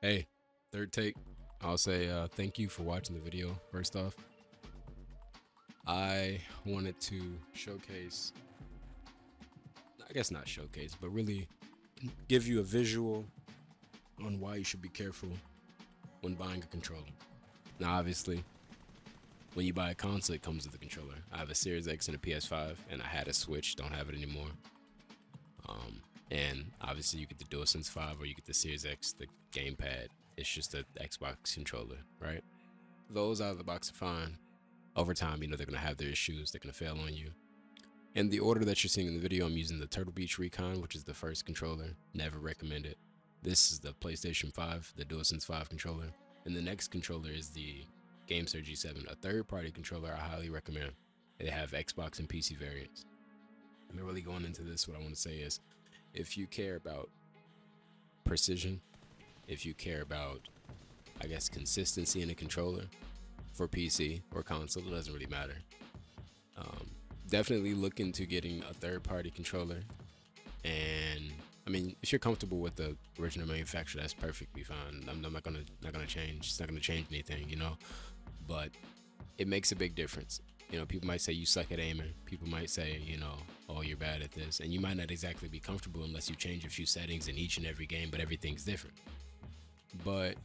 Hey, third take. I'll say thank you for watching the video. First off, I wanted to showcase, I guess not showcase, but really give you a visual on why you should be careful when buying a controller. Now, obviously, when you buy a console, it comes with a controller. I have a Series X and a PS5, and I had a Switch, don't have it anymore. And obviously, you get the DualSense 5 or you get the Series X, the Gamepad. It's just an Xbox controller, right? Those out of the box are fine. Over time, they're going to have their issues. They're going to fail on you. In the order that you're seeing in the video, I'm using the Turtle Beach Recon, which is the first controller. Never recommend it. This is the PlayStation 5, the DualSense 5 controller. And the next controller is the GameSir G7, a third-party controller I highly recommend. They have Xbox and PC variants. I'm really going into this. What I want to say is, if you care about precision, if you care about, I guess, consistency in a controller for PC or console, it doesn't really matter. Definitely look into getting a third-party controller. And I mean, if you're comfortable with the original manufacturer, that's perfectly fine. I'm not gonna change. It's not gonna change anything, But it makes a big difference. People might say you suck at aiming. People might say, oh, you're bad at this, and you might not exactly be comfortable unless you change a few settings in each and every game. But everything's different. But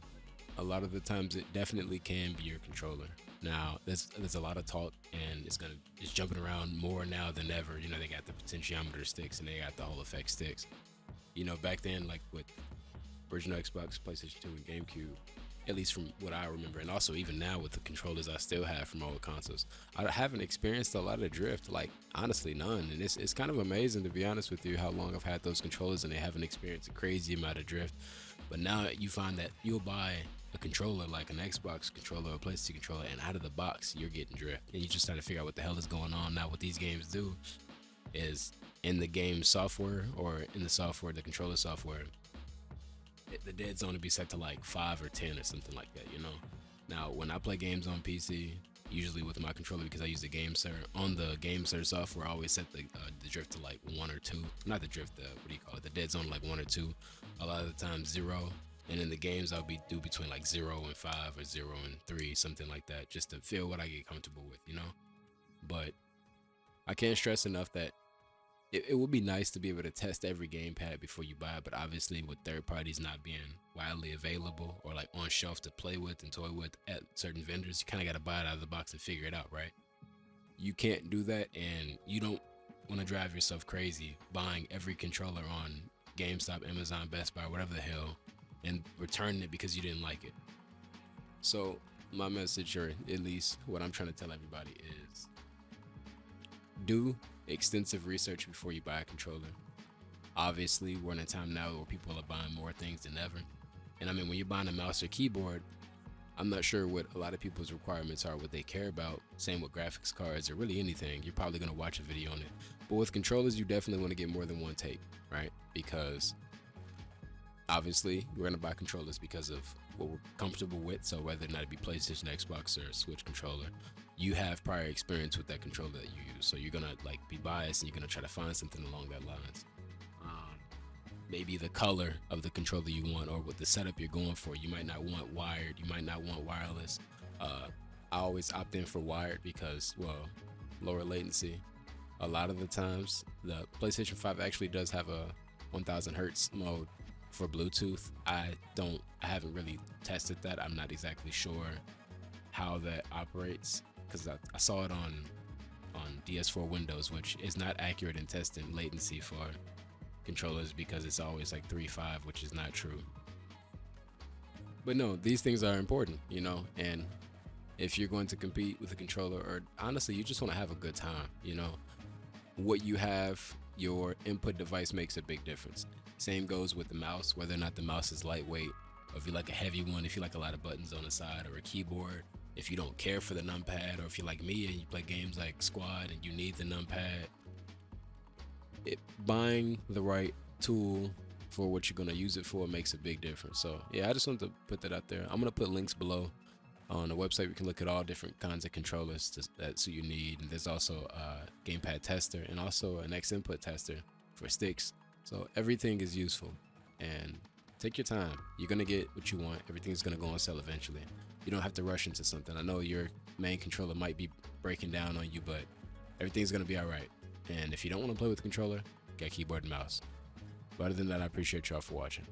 a lot of the times, it definitely can be your controller. Now, there's a lot of talk, and it's jumping around more now than ever. They got the potentiometer sticks and they got the Hall effect sticks. Back then, like with original Xbox, PlayStation 2, and GameCube, at least from what I remember, and also even now with the controllers I still have from old consoles, I haven't experienced a lot of drift, like honestly none. And it's kind of amazing, to be honest with you, how long I've had those controllers and they haven't experienced a crazy amount of drift. But now you find that you'll buy a controller like an Xbox controller or a PlayStation controller, and out of the box you're getting drift, and you just try to figure out what the hell is going on. Now what these games do is, in the game software, or in the software, the controller software, the dead zone would be set to like 5 or 10 or something like that. Now when I play games on PC, usually with my controller, because I use the GameSir, on the GameSir software, I always set the drift to like 1 or 2. Not the drift, the dead zone, like 1 or 2. A lot of the time 0. And in the games, I'll do between like 0 and 5 or 0 and 3, something like that, just to feel what I get comfortable with, But I can't stress enough that it would be nice to be able to test every gamepad before you buy it, but obviously with third parties not being widely available or like on shelf to play with and toy with at certain vendors, you kind of got to buy it out of the box and figure it out, right? You can't do that, and you don't want to drive yourself crazy buying every controller on GameStop, Amazon, Best Buy, whatever the hell, and returning it because you didn't like it. So my message, or at least what I'm trying to tell everybody, is do extensive research before you buy a controller. Obviously, we're in a time now where people are buying more things than ever. And I mean, when you're buying a mouse or keyboard, I'm not sure what a lot of people's requirements are, what they care about. Same with graphics cards or really anything. You're probably going to watch a video on it. But with controllers, you definitely want to get more than one take, right? Because obviously, we're going to buy controllers because of what we're comfortable with. So whether or not it be PlayStation, Xbox, or Switch controller, you have prior experience with that controller that you use. So you're going to be biased, and you're going to try to find something along that lines. Maybe the color of the controller you want, or what the setup you're going for. You might not want wired. You might not want wireless. I always opt in for wired because, well, lower latency. A lot of the times, the PlayStation 5 actually does have a 1000 hertz mode for Bluetooth. I haven't really tested that. I'm not exactly sure how that operates, because I saw it on DS4 Windows, which is not accurate in testing latency for controllers, because it's always like 3.5, which is not true. But no, these things are important, and if you're going to compete with a controller, or honestly you just want to have a good time, what you have, your input device makes a big difference. Same goes with the mouse, whether or not the mouse is lightweight, or if you like a heavy one, if you like a lot of buttons on the side, or a keyboard, if you don't care for the numpad, or if you're like me and you play games like Squad and you need the numpad. Buying the right tool for what you're going to use it for makes a big difference. So yeah, I just wanted to put that out there. I'm going to put links below on the website. We can look at all different kinds of controllers that's what you need. And there's also a Gamepad Tester, and also an Xinput Tester for sticks. So everything is useful, and Take your time. You're gonna get what you want. Everything's gonna go on sale eventually. You don't have to rush into something. I know your main controller might be breaking down on you, but everything's gonna be all right. And if you don't want to play with the controller, get keyboard and mouse. But other than that, I appreciate y'all for watching.